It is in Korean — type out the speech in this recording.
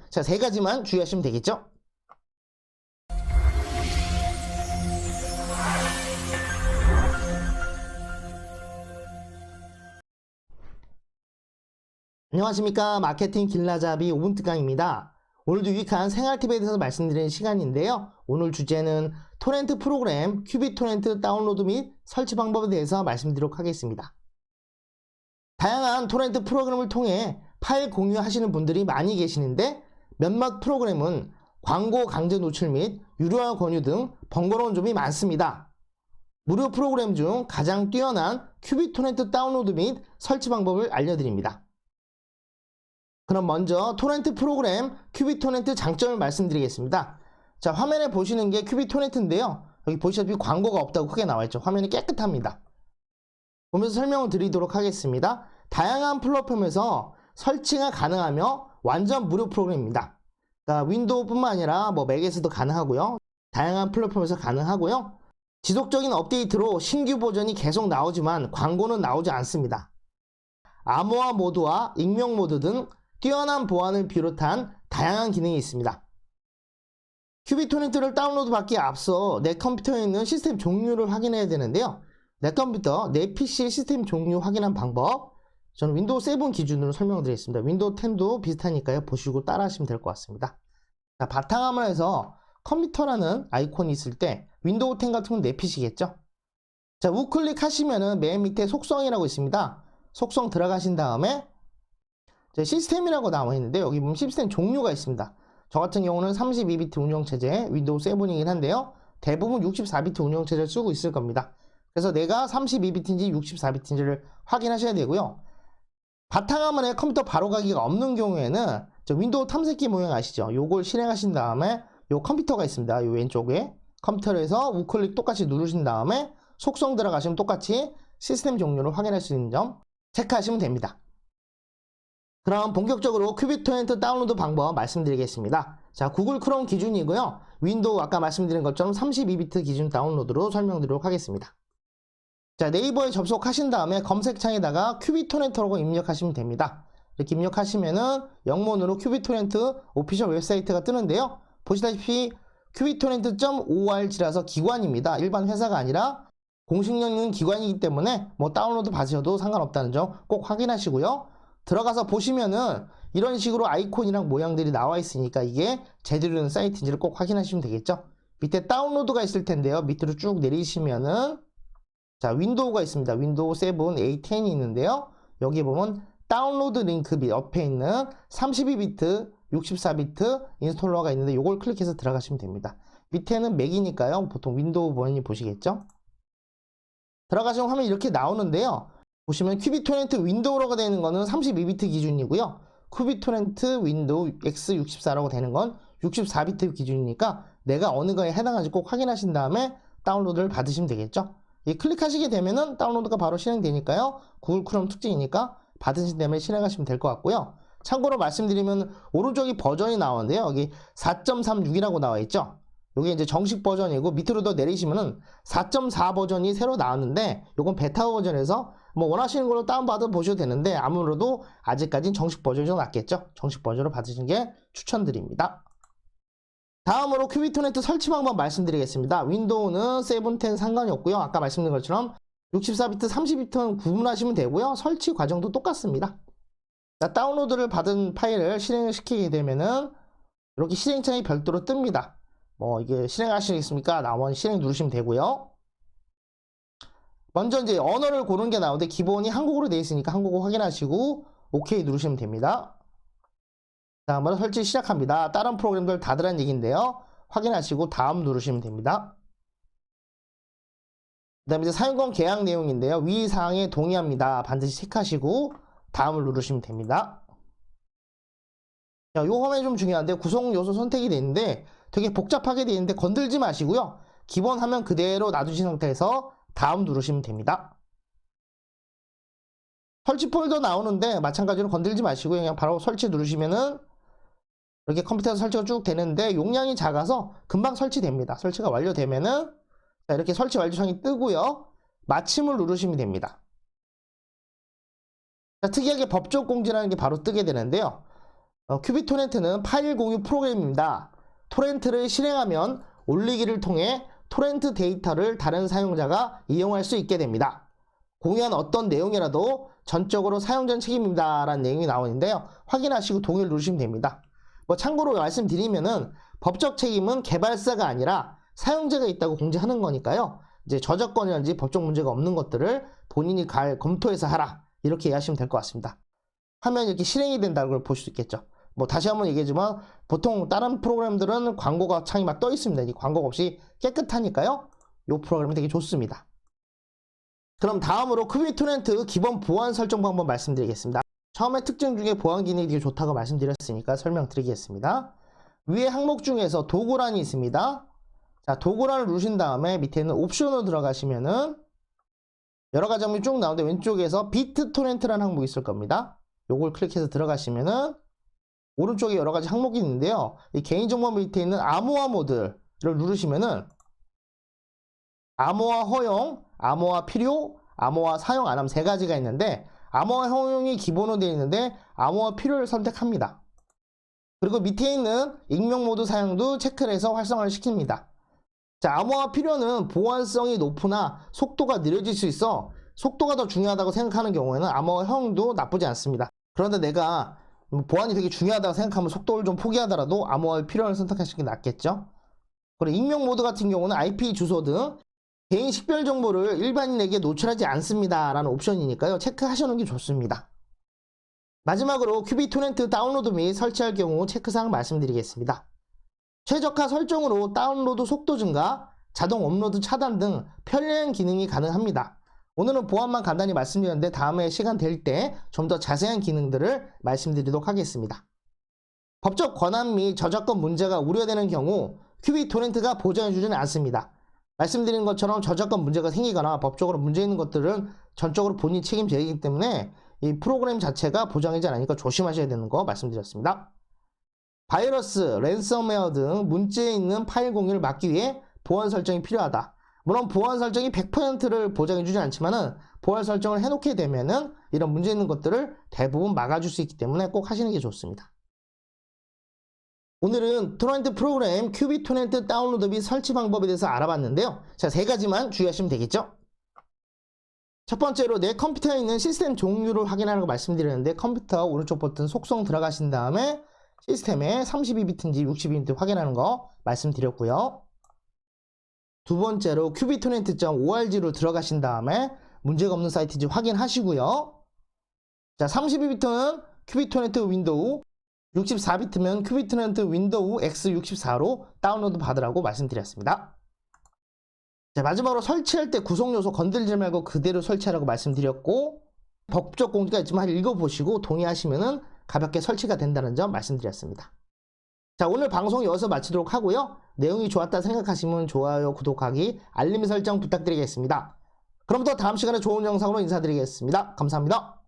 자, 세 가지만 주의하시면 되겠죠? 안녕하십니까. 마케팅 길라잡이 5분 특강입니다. 오늘도 유익한 생활팁에 대해서 말씀드리는 시간인데요. 오늘 주제는 토렌트 프로그램 큐빅 토렌트 다운로드 및 설치 방법에 대해서 말씀드리도록 하겠습니다. 다양한 토렌트 프로그램을 통해 파일 공유하시는 분들이 많이 계시는데 몇몇 프로그램은 광고 강제 노출 및 유료화 권유 등 번거로운 점이 많습니다. 무료 프로그램 중 가장 뛰어난 큐빅 토렌트 다운로드 및 설치 방법을 알려드립니다. 그럼 먼저 토렌트 프로그램 큐빅 토렌트 장점을 말씀드리겠습니다. 자, 화면에 보시는 게 큐빅 토렌트인데요. 여기 보시다시피 광고가 없다고 크게 나와있죠. 화면이 깨끗합니다. 보면서 설명을 드리도록 하겠습니다. 다양한 플랫폼에서 설치가 가능하며 완전 무료 프로그램입니다. 그러니까 윈도우뿐만 아니라 맥에서도 가능하고요. 다양한 플랫폼에서 가능하고요. 지속적인 업데이트로 신규 버전이 계속 나오지만 광고는 나오지 않습니다. 암호화 모드와 익명 모드 등 뛰어난 보안을 비롯한 다양한 기능이 있습니다. 큐빅 토렌트를 다운로드 받기에 앞서 내 컴퓨터에 있는 시스템 종류를 확인해야 되는데요. 내 컴퓨터, 내 PC 시스템 종류 확인한 방법, 저는 윈도우 7 기준으로 설명드리겠습니다. 윈도우 10도 비슷하니까요. 보시고 따라 하시면 될 것 같습니다. 자, 바탕화면에서 컴퓨터라는 아이콘이 있을 때 윈도우 10 같은 건 내 PC겠죠? 자, 우클릭 하시면은 맨 밑에 속성이라고 있습니다. 속성 들어가신 다음에 시스템이라고 나와 있는데 여기 보면 시스템 종류가 있습니다. 저 같은 경우는 32비트 운영체제 윈도우 7이긴 한데요. 대부분 64비트 운영체제를 쓰고 있을 겁니다. 그래서 내가 32비트인지 64비트인지를 확인하셔야 되고요. 바탕화면에 컴퓨터 바로가기가 없는 경우에는 윈도우 탐색기 모양 아시죠? 요걸 실행하신 다음에 요 컴퓨터가 있습니다. 요 왼쪽에 컴퓨터에서 우클릭 똑같이 누르신 다음에 속성 들어가시면 똑같이 시스템 종류를 확인할 수 있는 점 체크하시면 됩니다. 그럼 본격적으로 큐빅 토렌트 다운로드 방법 말씀드리겠습니다. 자, 구글 크롬 기준이고요. 윈도우 아까 말씀드린 것처럼 32비트 기준 다운로드로 설명드리도록 하겠습니다. 자, 네이버에 접속하신 다음에 검색창에다가 큐빅 토렌트라고 입력하시면 됩니다. 이렇게 입력하시면은 영문으로 큐빅 토렌트 오피셜 웹사이트가 뜨는데요. 보시다시피 cubitorrent.org라서 기관입니다. 일반 회사가 아니라 공식력 있는 기관이기 때문에 다운로드 받으셔도 상관없다는 점 꼭 확인하시고요. 들어가서 보시면은 이런 식으로 아이콘이랑 모양들이 나와 있으니까 이게 제대로 된 사이트인지를 꼭 확인하시면 되겠죠. 밑에 다운로드가 있을 텐데요. 밑으로 쭉 내리시면은 자, 윈도우가 있습니다. 윈도우 7, 8, 10이 있는데요. 여기 보면 다운로드 링크 밑 옆에 있는 32비트, 64비트 인스톨러가 있는데 이걸 클릭해서 들어가시면 됩니다. 밑에는 맥이니까요. 보통 윈도우 본인이 보시겠죠. 들어가시면 화면이 이렇게 나오는데요. 보시면 큐빅 토렌트 윈도우로가 되는 거는 32비트 기준이고요. 큐빅 토렌트 윈도우 X64라고 되는 건 64비트 기준이니까 내가 어느 거에 해당하는지 꼭 확인하신 다음에 다운로드를 받으시면 되겠죠. 클릭하시게 되면은 다운로드가 바로 실행되니까요. 구글 크롬 특징이니까 받으신 다음에 실행하시면 될 것 같고요. 참고로 말씀드리면 오른쪽이 버전이 나오는데요. 여기 4.36이라고 나와 있죠. 이게 이제 정식 버전이고 밑으로 더 내리시면은 4.4 버전이 새로 나왔는데 요건 베타 버전에서 원하시는 걸로 다운받아 보셔도 되는데 아무래도 아직까지는 정식 버전이 좀 낫겠죠. 정식 버전으로 받으시는 게 추천드립니다. 다음으로 큐빅 토렌트 설치 방법 말씀드리겠습니다. 윈도우는 7, 10 상관이 없고요. 아까 말씀드린 것처럼 64비트, 30비트는 구분하시면 되고요. 설치 과정도 똑같습니다. 자, 다운로드를 받은 파일을 실행을 시키게 되면은 이렇게 실행창이 별도로 뜹니다. 이게 실행하시겠습니까? 나온 실행 누르시면 되고요. 먼저 이제 언어를 고르는 게 나오는데 기본이 한국어로 되어 있으니까 한국어 확인하시고 OK 누르시면 됩니다. 다음으로 설치 시작합니다. 다른 프로그램들 다 들어간 얘기인데요. 확인하시고 다음 누르시면 됩니다. 그 다음에 이제 사용권 계약 내용인데요. 위 사항에 동의합니다. 반드시 체크하시고 다음을 누르시면 됩니다. 자, 요 화면이 좀 중요한데 구성 요소 선택이 되는데 되게 복잡하게 되어 있는데 건들지 마시고요. 기본 화면 그대로 놔두신 상태에서 다음 누르시면 됩니다. 설치 폴더 나오는데 마찬가지로 건들지 마시고 그냥 바로 설치 누르시면은 이렇게 컴퓨터에서 설치가 쭉 되는데 용량이 작아서 금방 설치됩니다. 설치가 완료되면은 자, 이렇게 설치 완료창이 뜨고요. 마침을 누르시면 됩니다. 자, 특이하게 법적 공지라는 게 바로 뜨게 되는데요. 큐빅 토렌트는 파일 공유 프로그램입니다. 토렌트를 실행하면 올리기를 통해 토렌트 데이터를 다른 사용자가 이용할 수 있게 됩니다. 공유한 어떤 내용이라도 전적으로 사용자 책임입니다 라는 내용이 나오는데요. 확인하시고 동의를 누르시면 됩니다. 참고로 말씀드리면은 법적 책임은 개발사가 아니라 사용자가 있다고 공지하는 거니까요. 이제 저작권이라든지 법적 문제가 없는 것들을 본인이 검토해서 하라, 이렇게 이해하시면 될 것 같습니다. 하면 이렇게 실행이 된다는 걸 볼 수 있겠죠. 다시 한번 얘기하지만 보통 다른 프로그램들은 광고가 창이 막 떠 있습니다. 이 광고가 없이 깨끗하니까요. 이 프로그램이 되게 좋습니다. 그럼 다음으로 큐빅 토렌트 기본 보안 설정 방법 말씀드리겠습니다. 처음에 특징 중에 보안 기능이 되게 좋다고 말씀드렸으니까 설명드리겠습니다. 위에 항목 중에서 도구란이 있습니다. 자, 도구란을 누르신 다음에 밑에 있는 옵션으로 들어가시면은 여러 가지 항목이 쭉 나오는데 왼쪽에서 비트 토렌트라는 항목이 있을 겁니다. 요걸 클릭해서 들어가시면은 오른쪽에 여러 가지 항목이 있는데요. 이 개인정보 밑에 있는 암호화 모드를 누르시면은 암호화 허용, 암호화 필요, 암호화 사용 안 함 세 가지가 있는데 암호화 허용이 기본으로 되어 있는데 암호화 필요를 선택합니다. 그리고 밑에 있는 익명 모드 사용도 체크를 해서 활성화를 시킵니다. 자, 암호화 필요는 보안성이 높으나 속도가 느려질 수 있어 속도가 더 중요하다고 생각하는 경우에는 암호화 허용도 나쁘지 않습니다. 그런데 내가 보안이 되게 중요하다고 생각하면 속도를 좀 포기하더라도 암호화 필요를 선택하시는 게 낫겠죠. 그리고 익명 모드 같은 경우는 IP 주소 등 개인 식별 정보를 일반인에게 노출하지 않습니다 라는 옵션이니까요. 체크하시는 게 좋습니다. 마지막으로 큐빅 토렌트 다운로드 및 설치할 경우 체크사항 말씀드리겠습니다. 최적화 설정으로 다운로드 속도 증가, 자동 업로드 차단 등 편리한 기능이 가능합니다. 오늘은 보안만 간단히 말씀드렸는데 다음에 시간 될 때 좀 더 자세한 기능들을 말씀드리도록 하겠습니다. 법적 권한 및 저작권 문제가 우려되는 경우 큐빅 토렌트가 보장해주지는 않습니다. 말씀드린 것처럼 저작권 문제가 생기거나 법적으로 문제 있는 것들은 전적으로 본인 책임져야하기 때문에 이 프로그램 자체가 보장하지 않으니까 조심하셔야 되는 거 말씀드렸습니다. 바이러스, 랜섬웨어 등 문제에 있는 파일 공유를 막기 위해 보안 설정이 필요하다. 물론 보안 설정이 100%를 보장해주지 않지만은 보안 설정을 해놓게 되면은 이런 문제 있는 것들을 대부분 막아줄 수 있기 때문에 꼭 하시는 게 좋습니다. 오늘은 토렌트 프로그램 큐빅 토렌트 다운로드 및 설치 방법에 대해서 알아봤는데요. 자, 세 가지만 주의하시면 되겠죠. 첫 번째로 내 컴퓨터에 있는 시스템 종류를 확인하는 거 말씀드렸는데 컴퓨터 오른쪽 버튼 속성 들어가신 다음에 시스템에 32비트인지 62비트 확인하는 거 말씀드렸고요. 두 번째로 큐빅토렌트.org로 들어가신 다음에 문제가 없는 사이트인지 확인하시고요. 자, 32비트는 큐빅토렌트 윈도우, 64비트면 큐빅토렌트 윈도우 X64로 다운로드 받으라고 말씀드렸습니다. 자, 마지막으로 설치할 때 구성 요소 건들지 말고 그대로 설치하라고 말씀드렸고 법적 공지가 있지만 읽어보시고 동의하시면은 가볍게 설치가 된다는 점 말씀드렸습니다. 자, 오늘 방송 여기서 마치도록 하고요. 내용이 좋았다 생각하시면 좋아요, 구독하기, 알림 설정 부탁드리겠습니다. 그럼 또 다음 시간에 좋은 영상으로 인사드리겠습니다. 감사합니다.